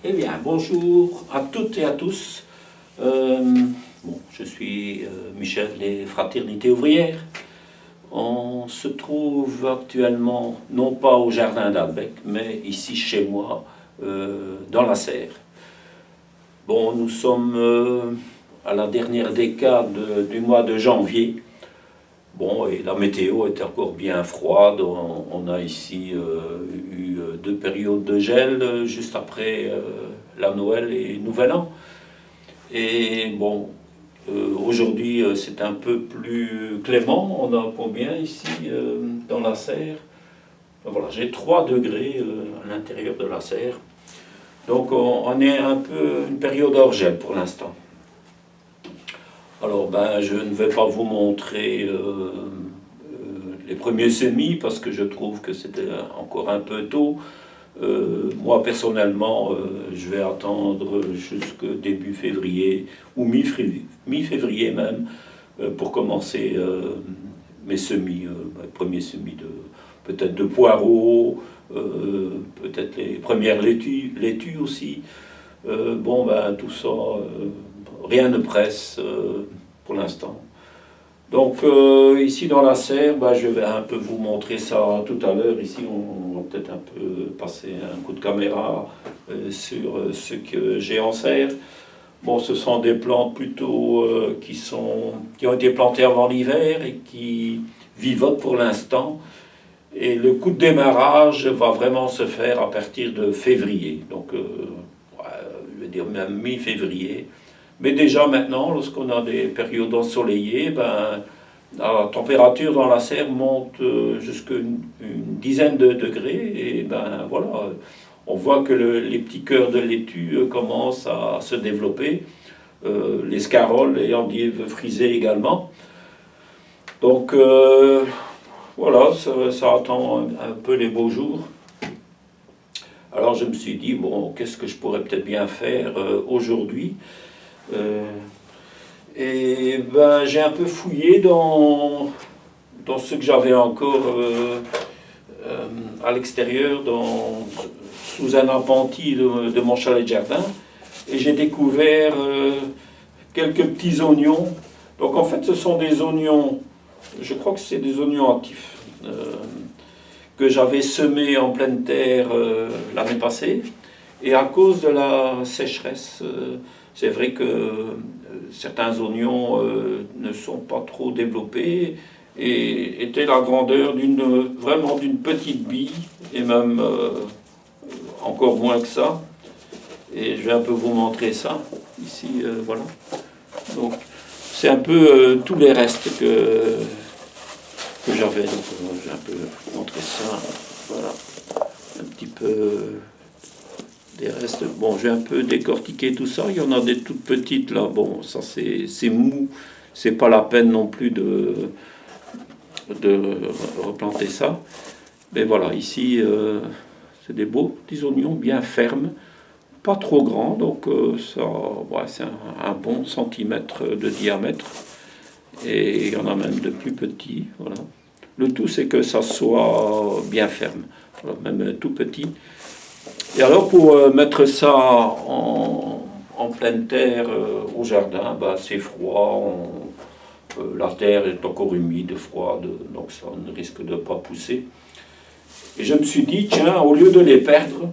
Eh bien, bonjour à toutes et à tous. Je suis Michel des Fraternités ouvrières. On se trouve actuellement, non pas au jardin d'Albec, mais ici chez moi, dans la serre. Bon, nous sommes à la dernière décade du mois de janvier. Bon, et la météo est encore bien froide. On a ici eu deux périodes de gel juste après la Noël et Nouvel An. Et bon, aujourd'hui c'est un peu plus clément. On a combien ici dans la serre? Voilà, j'ai 3 degrés à l'intérieur de la serre. Donc on est un peu une période hors gel pour l'instant. Alors je ne vais pas vous montrer les premiers semis parce que je trouve que c'était encore un peu tôt. Moi personnellement, je vais attendre jusqu'au début février ou mi-février même pour commencer mes semis, mes premiers semis peut-être de poireaux, peut-être les premières laitues aussi. Tout ça, rien ne presse pour l'instant. Donc ici dans la serre, je vais un peu vous montrer ça tout à l'heure. Ici on va peut-être un peu passer un coup de caméra sur ce que j'ai en serre. Bon, ce sont des plantes plutôt qui ont été plantées avant l'hiver et qui vivotent pour l'instant. Et le coup de démarrage va vraiment se faire à partir de février. Donc je vais dire même mi-février. Mais déjà maintenant, lorsqu'on a des périodes ensoleillées, la température dans la serre monte jusqu'à une dizaine de degrés. Et voilà, on voit que les petits cœurs de laitue commencent à se développer. Les scaroles et endives frisées également. Donc voilà, ça attend un peu les beaux jours. Alors je me suis dit, bon, qu'est-ce que je pourrais peut-être bien faire aujourd'hui? J'ai un peu fouillé dans ce que j'avais encore à l'extérieur, sous un appentis de mon chalet de jardin, et j'ai découvert quelques petits oignons. Donc en fait ce sont des oignons, je crois que c'est des oignons actifs, que j'avais semés en pleine terre l'année passée, et à cause de la sécheresse, c'est vrai que certains oignons ne sont pas trop développés et étaient la grandeur vraiment d'une petite bille, et même encore moins que ça. Et je vais un peu vous montrer ça, ici, voilà. Donc, c'est un peu tous les restes que j'avais. Donc, je vais un peu montrer ça, voilà. Un petit peu des restes. Bon, je vais un peu décortiquer tout ça. Il y en a des toutes petites là. Bon, ça c'est mou. C'est pas la peine non plus de replanter ça. Mais voilà, ici, c'est des beaux petits oignons bien fermes. Pas trop grands, donc c'est un bon centimètre de diamètre. Et il y en a même de plus petits. Voilà. Le tout, c'est que ça soit bien ferme. Voilà, même tout petit. Et alors pour mettre ça en pleine terre au jardin, c'est froid, la terre est encore humide, froide, donc ça ne risque de pas pousser. Et je me suis dit, tiens, au lieu de les perdre,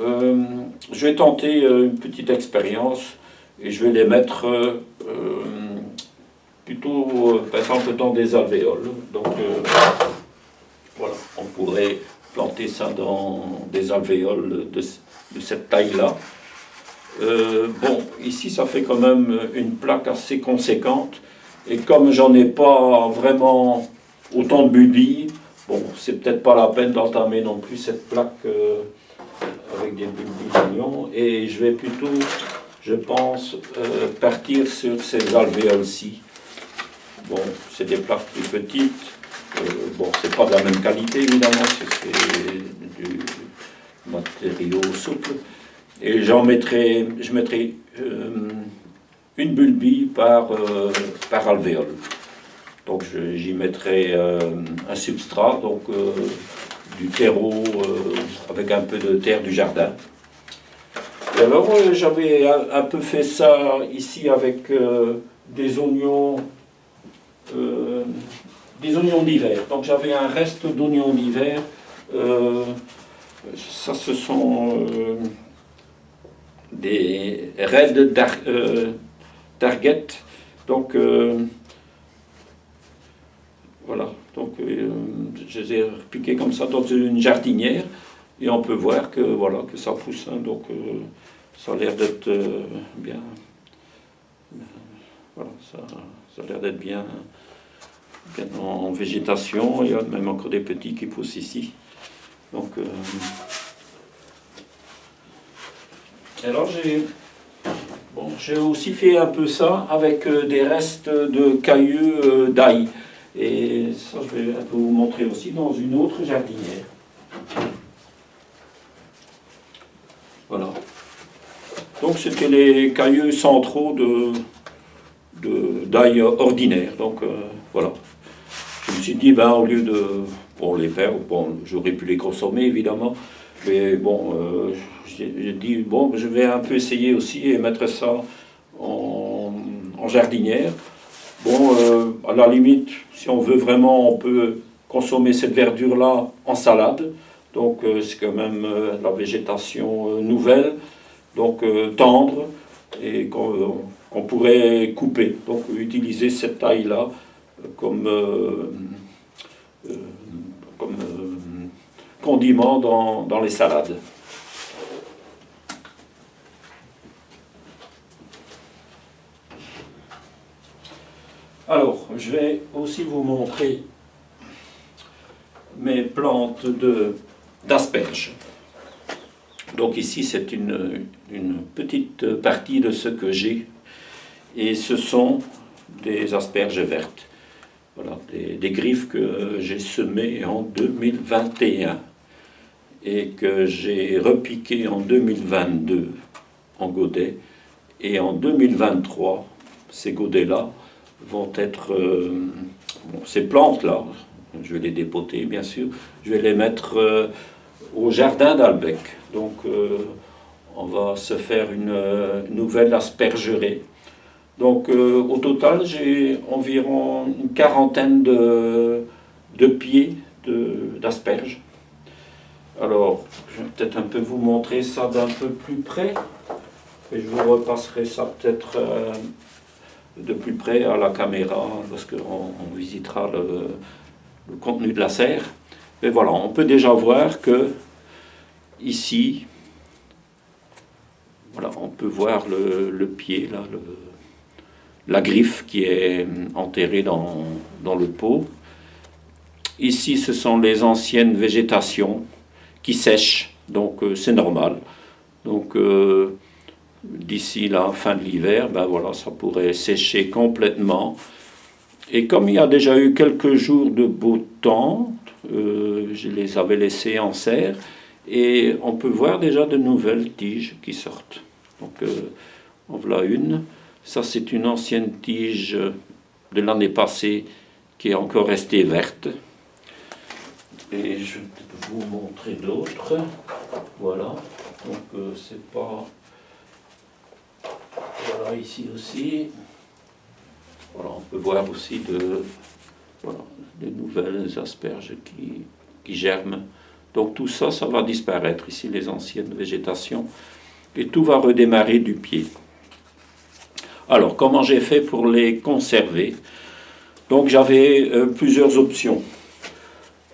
je vais tenter une petite expérience et je vais les mettre plutôt, par exemple, dans des alvéoles. Donc voilà, on pourrait planter ça dans des alvéoles de cette taille-là. Ici ça fait quand même une plaque assez conséquente, et comme j'en ai pas vraiment autant de bulbilles, bon, c'est peut-être pas la peine d'entamer non plus cette plaque avec des bulbilles d'oignons, et je vais plutôt, je pense, partir sur ces alvéoles-ci. Bon, c'est des plaques plus petites. C'est pas de la même qualité évidemment, c'est du matériau souple. Et je mettrai une bulbille par alvéole. Donc j'y mettrai un substrat, donc du terreau avec un peu de terre du jardin. Et alors j'avais un peu fait ça ici avec euh, des oignons d'hiver. Donc j'avais un reste d'oignons d'hiver. Ça, ce sont des raies target. Donc voilà. Donc je les ai repiqués comme ça dans une jardinière. Et on peut voir que voilà que ça pousse. Hein. Donc ça a l'air d'être bien. Voilà, ça a l'air d'être bien en végétation. Il y a même encore des petits qui poussent ici. Donc, alors j'ai aussi fait un peu ça avec des restes de cailleux d'ail. Et ça, je vais un peu vous montrer aussi dans une autre jardinière. Voilà. Donc, c'était les cailleux centraux d'ail ordinaire. Donc, voilà. Je me suis dit, ben, au lieu de... Bon, les faire, bon, j'aurais pu les consommer, évidemment. Mais bon, j'ai dit, bon, je vais un peu essayer aussi et mettre ça en jardinière. Bon, à la limite, si on veut vraiment, on peut consommer cette verdure-là en salade. Donc, c'est quand même de la végétation nouvelle, donc tendre, et qu'on pourrait couper. Donc, utiliser cette taille-là comme condiment dans les salades. Alors, je vais aussi vous montrer mes plantes d'asperges. Donc ici, c'est une petite partie de ce que j'ai. Et ce sont des asperges vertes. Voilà, des griffes que j'ai semées en 2021 et que j'ai repiquées en 2022 en godets. Et en 2023, ces godets-là vont être... ces plantes-là, je vais les dépoter bien sûr, je vais les mettre au jardin d'Albec. Donc on va se faire une nouvelle aspergerie. Donc au total, j'ai environ une quarantaine de pieds d'asperges. Alors, je vais peut-être un peu vous montrer ça d'un peu plus près. Et je vous repasserai ça peut-être de plus près à la caméra lorsqu'on visitera le contenu de la serre. Mais voilà, on peut déjà voir que ici, voilà, on peut voir le pied, là, la griffe qui est enterrée dans le pot. Ici, ce sont les anciennes végétations qui sèchent, donc c'est normal. Donc d'ici la fin de l'hiver, ben voilà, ça pourrait sécher complètement. Et comme il y a déjà eu quelques jours de beau temps, je les avais laissés en serre, et on peut voir déjà de nouvelles tiges qui sortent. Donc en voilà une. Ça, c'est une ancienne tige de l'année passée qui est encore restée verte. Et je vais vous montrer d'autres. Voilà. Donc c'est pas... Voilà, ici aussi. Voilà, on peut voir aussi des nouvelles asperges qui germent. Donc tout ça, ça va disparaître. Ici, les anciennes végétations. Et tout va redémarrer du pied. Alors, comment j'ai fait pour les conserver? Donc j'avais plusieurs options.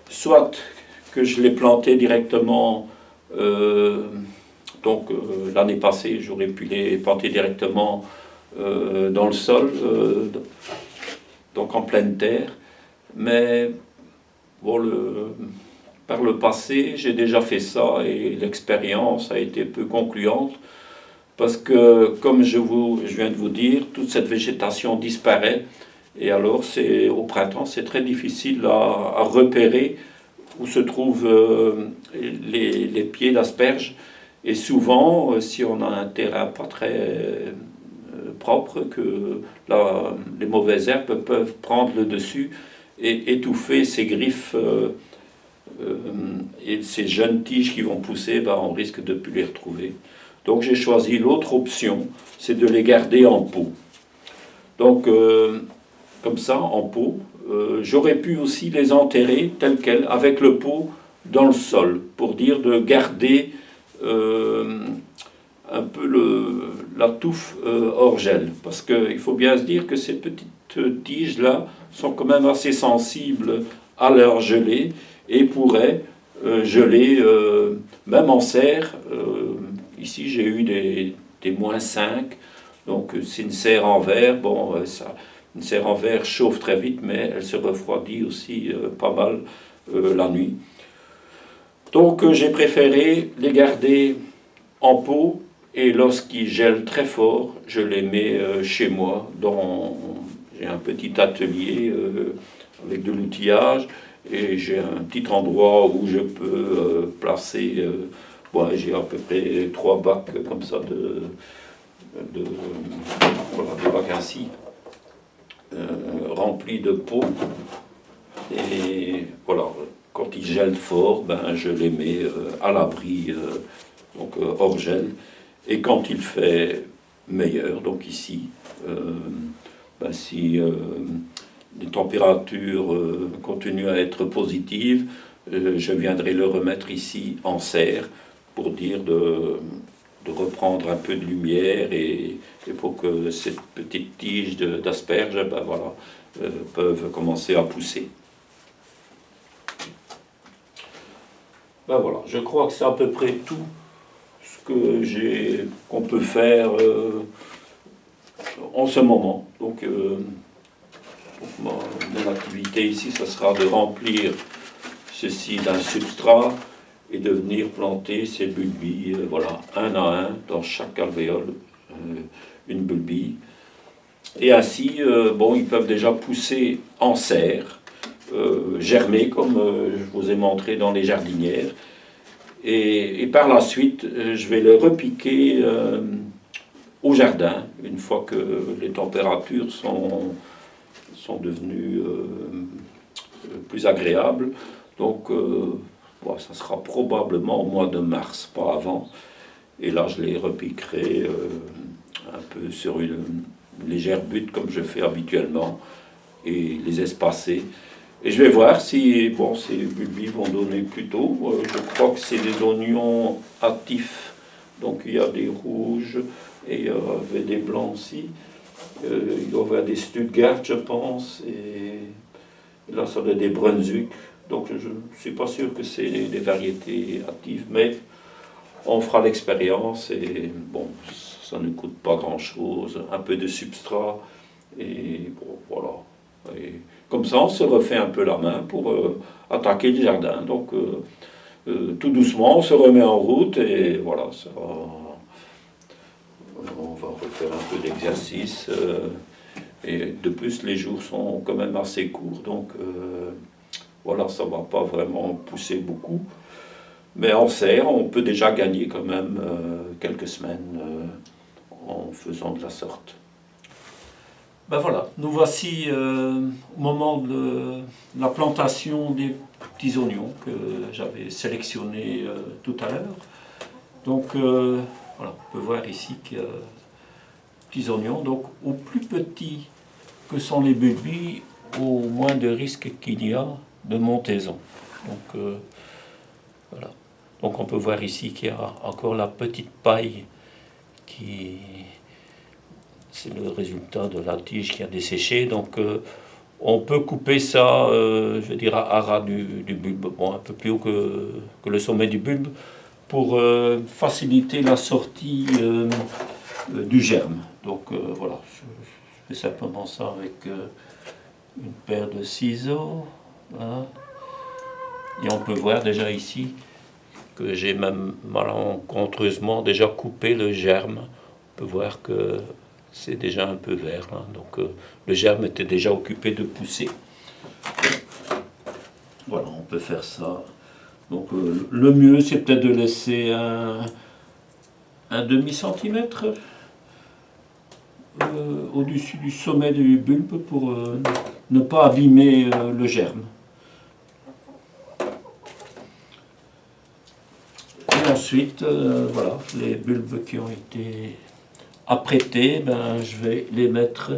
Soit que je les plantais directement, l'année passée, j'aurais pu les planter directement dans le sol, donc en pleine terre. Mais bon, par le passé, j'ai déjà fait ça et l'expérience a été peu concluante. Parce que, comme je viens de vous dire, toute cette végétation disparaît. Et alors, au printemps, c'est très difficile à repérer où se trouvent les pieds d'asperges. Et souvent, si on a un terrain pas très propre, que les mauvaises herbes peuvent prendre le dessus et étouffer ces griffes et ces jeunes tiges qui vont pousser, ben, on risque de ne plus les retrouver. Donc j'ai choisi l'autre option, c'est de les garder en pot. Donc comme ça, en pot, j'aurais pu aussi les enterrer tels quels, avec le pot dans le sol, pour dire de garder un peu la touffe hors gel. Parce qu'il faut bien se dire que ces petites tiges-là sont quand même assez sensibles à leur gelée et pourraient geler même en serre. Ici, j'ai eu des -5, donc c'est une serre en verre. Bon, une serre en verre chauffe très vite, mais elle se refroidit aussi pas mal la nuit. Donc j'ai préféré les garder en pot, et lorsqu'ils gèlent très fort, je les mets chez moi. J'ai un petit atelier avec de l'outillage, et j'ai un petit endroit où je peux placer. J'ai à peu près 3 bacs comme ça voilà, des bacs ainsi remplis de pots. Et voilà, quand ils gèlent fort, je les mets à l'abri, donc hors gel. Et quand il fait meilleur, donc ici, si les températures continuent à être positives, je viendrai le remettre ici en serre pour dire de reprendre un peu de lumière, et pour que ces petites tiges d'asperges peuvent commencer à pousser. Voilà, je crois que c'est à peu près tout qu'on peut faire en ce moment. Donc mon activité ici, ça sera de remplir ceci d'un substrat et de venir planter ces bulbilles, voilà, un à un, dans chaque alvéole, une bulbille. Et ainsi, ils peuvent déjà pousser en serre, germer, comme je vous ai montré dans les jardinières. Et par la suite, je vais les repiquer au jardin, une fois que les températures sont devenues plus agréables. Donc, ça sera probablement au mois de mars, pas avant. Et là, je les repiquerai un peu sur une légère butte, comme je fais habituellement, et les espacer. Et je vais voir si ces bulbilles vont donner plus tôt. Je crois que c'est des oignons actifs. Donc il y a des rouges et il y avait des blancs aussi. Il y avait des Stuttgart, je pense. Et là, ça doit être des Brunswick. Donc je ne suis pas sûr que c'est des variétés actives. Mais on fera l'expérience. Et ça ne coûte pas grand-chose. Un peu de substrat. Et voilà. Et comme ça, on se refait un peu la main pour attaquer le jardin. Donc, tout doucement, on se remet en route, et voilà, on va refaire un peu d'exercice. Et de plus, les jours sont quand même assez courts, donc voilà, ça ne va pas vraiment pousser beaucoup. Mais en serre, on peut déjà gagner quand même quelques semaines en faisant de la sorte. Voilà, nous voici au moment de la plantation des petits oignons que j'avais sélectionnés tout à l'heure. Donc voilà, on peut voir ici qu'il y a des petits oignons. Donc au plus petit que sont les bulbilles, au moins de risque qu'il y a de montaison. Donc voilà. Donc on peut voir ici qu'il y a encore la petite paille qui... C'est le résultat de la tige qui a desséché. Donc on peut couper ça, je dirais, à ras du bulbe, un peu plus haut que le sommet du bulbe, pour faciliter la sortie du germe. Donc voilà, je fais simplement ça avec une paire de ciseaux. Voilà. Et on peut voir déjà ici que j'ai même malencontreusement déjà coupé le germe. On peut voir que c'est déjà un peu vert, hein. Donc le germe était déjà occupé de pousser. Voilà, on peut faire ça. Donc le mieux, c'est peut-être de laisser un demi-centimètre au-dessus du sommet du bulbe pour ne pas abîmer le germe. Et ensuite, voilà, les bulbes qui ont été apprêtés, ben, je vais les mettre.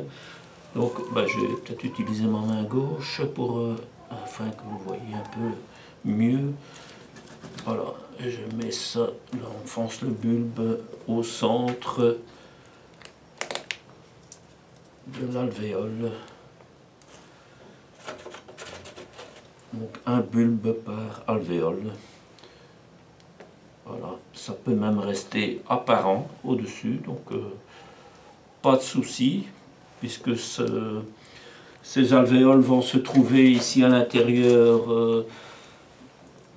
Donc, ben, je vais peut-être utiliser ma main gauche afin que vous voyez un peu mieux. Voilà, et je mets ça, là, on enfonce le bulbe au centre de l'alvéole. Donc un bulbe par alvéole. Voilà, ça peut même rester apparent au-dessus, donc pas de souci, puisque ces alvéoles vont se trouver ici à l'intérieur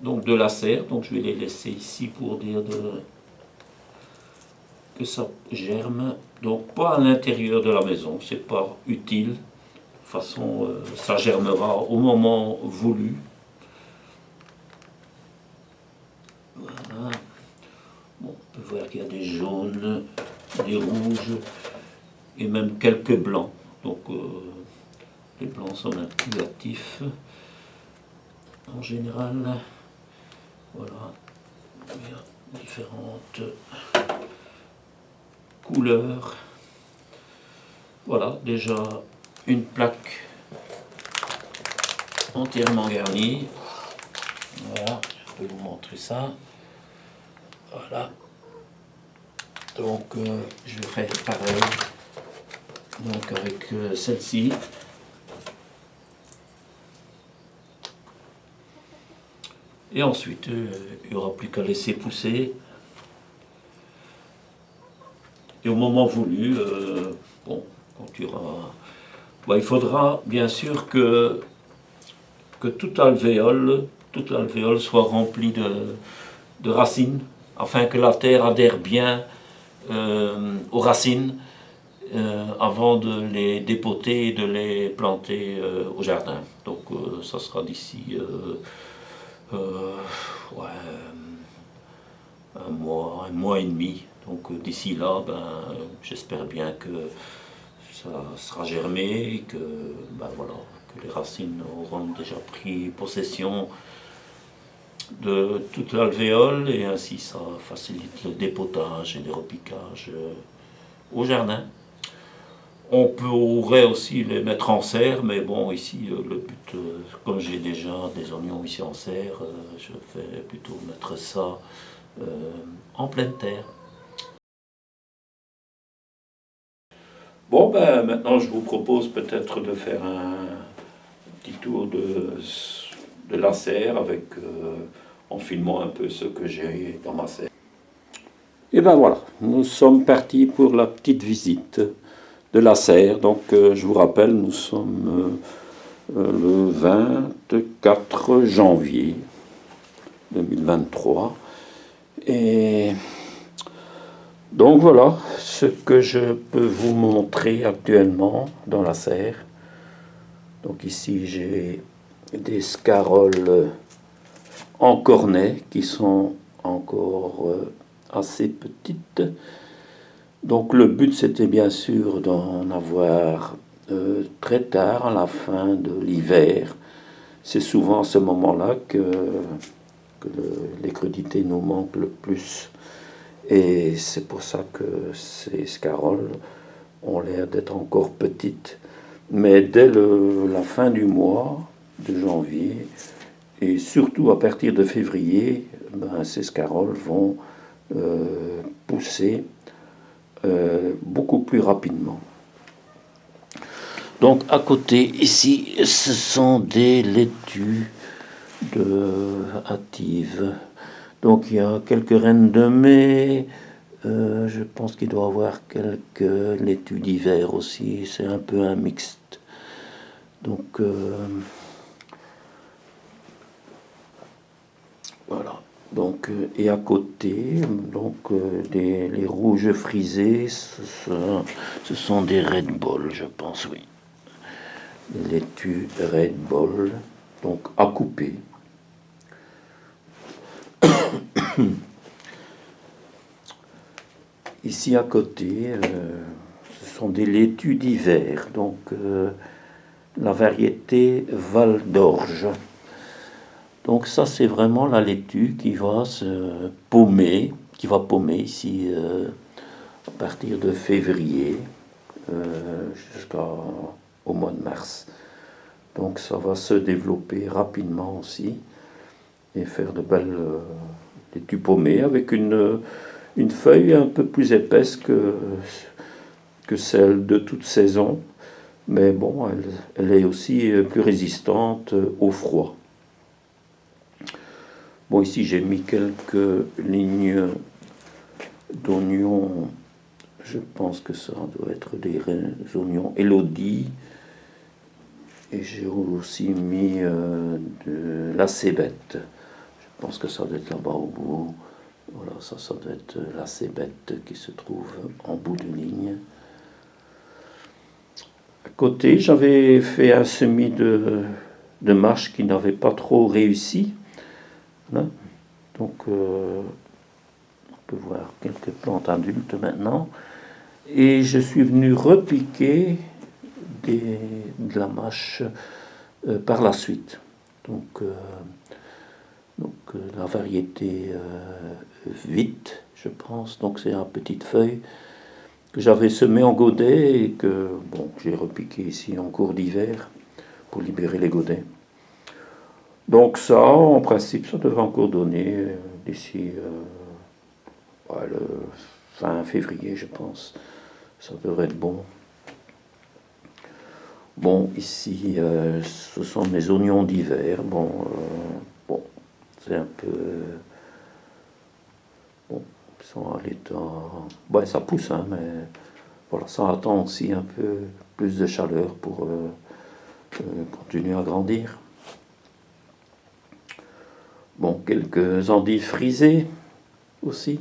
donc de la serre. Donc je vais les laisser ici pour dire que ça germe. Donc pas à l'intérieur de la maison, c'est pas utile. De toute façon, ça germera au moment voulu. Voilà. Bon, on peut voir qu'il y a des jaunes, des rouges et même quelques blancs. Donc les blancs sont un peu actifs en général. Voilà, il y a différentes couleurs. Voilà, déjà une plaque entièrement garnie. Voilà, je peux vous montrer ça. Voilà. Donc je vais faire pareil. Donc avec celle-ci. Et ensuite, il n'y aura plus qu'à laisser pousser. Et au moment voulu, bon, quand il y aura... Bon, il faudra bien sûr que toute l'alvéole soit remplie de racines, afin que la terre adhère bien aux racines avant de les dépoter et de les planter au jardin. Donc ça sera d'ici ouais, un mois et demi. Donc d'ici là, ben, j'espère bien que ça sera germé et que, ben, voilà, que les racines auront déjà pris possession de toute l'alvéole et ainsi ça facilite le dépotage et le repiquage au jardin. On pourrait aussi les mettre en serre, mais bon, ici, le but, comme j'ai déjà des oignons ici en serre, je vais plutôt mettre ça en pleine terre. Bon, ben maintenant, je vous propose peut-être de faire un petit tour de la serre en filmant un peu ce que j'ai dans ma serre. Et ben voilà, nous sommes partis pour la petite visite de la serre. Donc je vous rappelle, nous sommes le 24 janvier 2023. Et donc voilà ce que je peux vous montrer actuellement dans la serre. Donc ici j'ai des scaroles en cornet qui sont encore assez petites. Donc le but c'était bien sûr d'en avoir très tard, à la fin de l'hiver. C'est souvent à ce moment-là que les crudités nous manquent le plus. Et c'est pour ça que ces scaroles ont l'air d'être encore petites. Mais dès la fin du mois de janvier, et surtout à partir de février, ben, ces scaroles vont pousser beaucoup plus rapidement. Donc à côté ici, ce sont des laitues hâtives. Donc il y a quelques rennes de mai, je pense qu'il doit y avoir quelques laitues d'hiver aussi, c'est un peu un mixte. Donc voilà. Donc, et à côté, donc, les rouges frisés, ce sont des Red Ball, je pense, oui. Les laitues Red Ball, donc à couper. Ici à côté, ce sont des laitues d'hiver, donc la variété Val d'Orge. Donc ça, c'est vraiment la laitue qui va se paumer, qui va paumer ici à partir de février jusqu'au mois de mars. Donc ça va se développer rapidement aussi et faire de belles laitues paumées avec une feuille un peu plus épaisse que celle de toute saison. Mais bon, elle est aussi plus résistante au froid. Bon, ici j'ai mis quelques lignes d'oignons. Je pense que ça doit être des oignons Elodie. Et j'ai aussi mis de la cébette. Je pense que ça doit être là-bas au bout. Voilà, ça doit être la cébette qui se trouve en bout de ligne. À côté, j'avais fait un semis de mâche qui n'avait pas trop réussi. Voilà. Donc, on peut voir quelques plantes adultes maintenant. Et je suis venu repiquer de la mâche par la suite. Donc la variété vite, je pense. Donc c'est une petite feuille que j'avais semée en godet et que j'ai repiqué ici en cours d'hiver pour libérer les godets. Donc ça, en principe, ça devrait encore donner d'ici le fin février, je pense. Ça devrait être bon. Bon, ici, ce sont mes oignons d'hiver. C'est un peu... ils sont à l'état... ça pousse, hein, mais voilà, ça attend aussi un peu plus de chaleur pour continuer à grandir. Bon, quelques endives frisées aussi.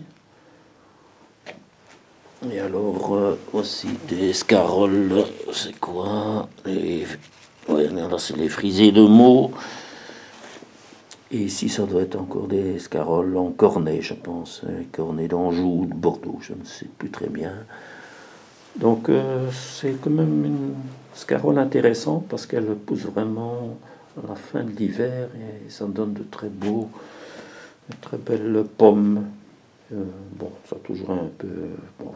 Et alors aussi des scaroles, c'est quoi là c'est les frisés de Meaux. Et ici ça doit être encore des scaroles en cornet, je pense. Cornet d'Anjou ou de Bordeaux, je ne sais plus très bien. Donc c'est quand même une scarole intéressante parce qu'elle pousse vraiment à la fin de l'hiver et ça donne de très très belles pommes. Ça toujours un peu...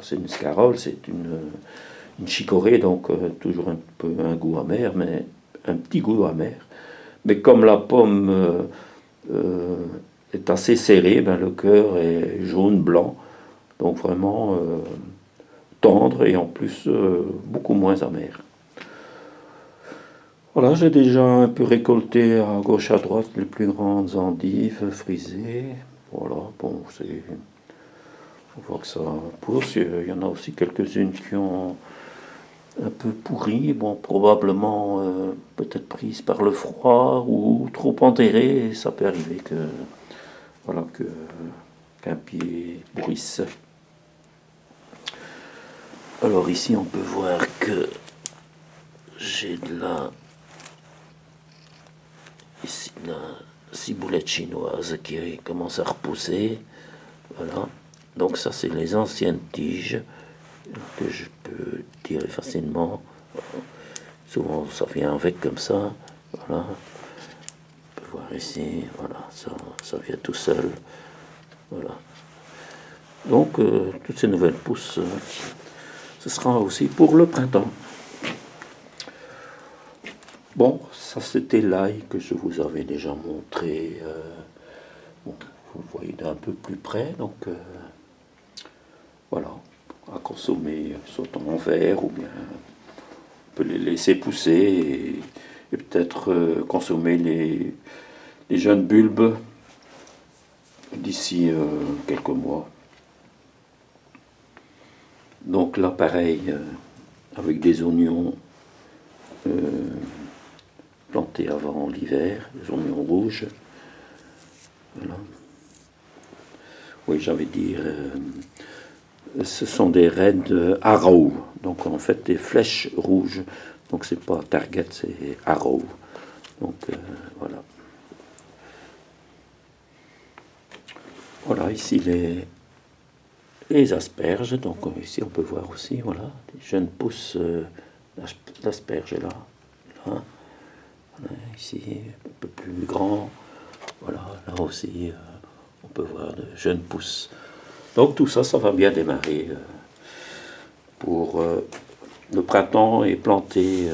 c'est une scarole, c'est une chicorée, donc toujours un peu un goût amer, mais un petit goût amer. Mais comme la pomme est assez serrée, le cœur est jaune-blanc, donc vraiment tendre et en plus beaucoup moins amer. Voilà, j'ai déjà un peu récolté à gauche à droite les plus grandes endives frisées. Voilà, on voit que ça pousse. Il y en a aussi quelques-unes qui ont un peu pourri, probablement peut-être prises par le froid ou trop enterrées. Et ça peut arriver qu'un pied pourrisse. Alors ici, on peut voir que j'ai de la ciboulette chinoise qui commence à repousser. Voilà. Donc ça, c'est les anciennes tiges que je peux tirer facilement. Souvent, ça vient avec comme ça. Voilà. On peut voir ici. Voilà, ça vient tout seul. Voilà. Donc, toutes ces nouvelles pousses, ce sera aussi pour le printemps. Bon, ça c'était l'ail que je vous avais déjà montré. Vous le voyez d'un peu plus près, donc voilà, à consommer soit en verre ou bien on peut les laisser pousser et peut-être consommer les jeunes bulbes d'ici quelques mois. Donc là pareil, avec des oignons plantés avant l'hiver, des oignons rouges. Voilà. Oui, j'avais dit, ce sont des raids Arrow, donc en fait des flèches rouges. Donc c'est pas Target, c'est Arrow. Donc voilà. Voilà, ici les asperges. Donc ici on peut voir aussi, voilà, des jeunes pousses d'asperges là. Voilà, ici un peu plus grand. Voilà, là aussi, on peut voir de jeunes pousses. Donc tout ça, ça va bien démarrer pour le printemps et planter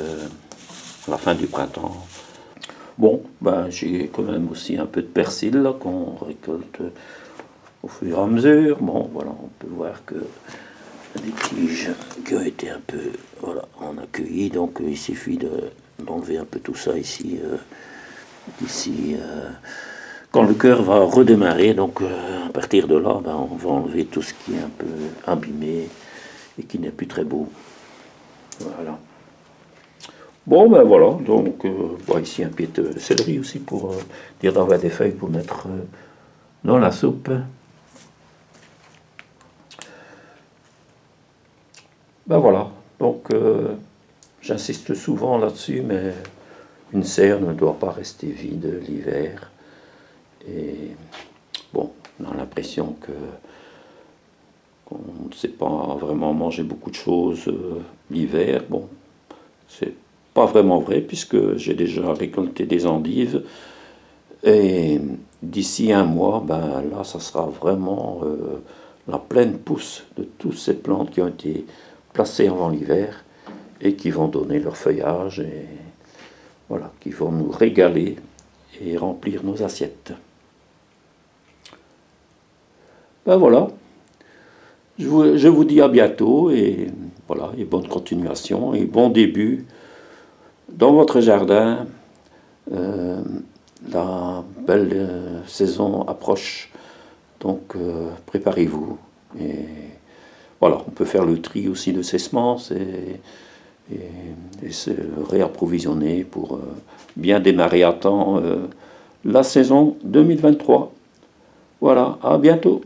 à la fin du printemps. Bon, ben, j'ai quand même aussi un peu de persil là, qu'on récolte au fur et à mesure. Bon, voilà, on peut voir que des tiges qui ont été un peu, voilà, on a cueilli, donc il suffit d'enlever un peu tout ça ici, d'ici, quand le cœur va redémarrer, donc à partir de là, ben, on va enlever tout ce qui est un peu abîmé et qui n'est plus très beau. Voilà. Bon, ben voilà, donc bon, ici un pied de céleri aussi pour dire d'avoir des feuilles pour mettre dans la soupe. Ben voilà, donc j'insiste souvent là-dessus, mais une serre ne doit pas rester vide l'hiver. Et bon, on a l'impression qu'on ne sait pas vraiment manger beaucoup de choses l'hiver. Bon, c'est pas vraiment vrai puisque j'ai déjà récolté des endives. Et d'ici un mois, ben là, ça sera vraiment la pleine pousse de toutes ces plantes qui ont été placées avant l'hiver et qui vont donner leur feuillage et voilà, qui vont nous régaler et remplir nos assiettes. Ben voilà, je vous dis à bientôt et voilà, et bonne continuation et bon début dans votre jardin. La belle saison approche, donc préparez-vous. Et voilà, on peut faire le tri aussi de ces semences et se réapprovisionner pour bien démarrer à temps la saison 2023. Voilà, à bientôt.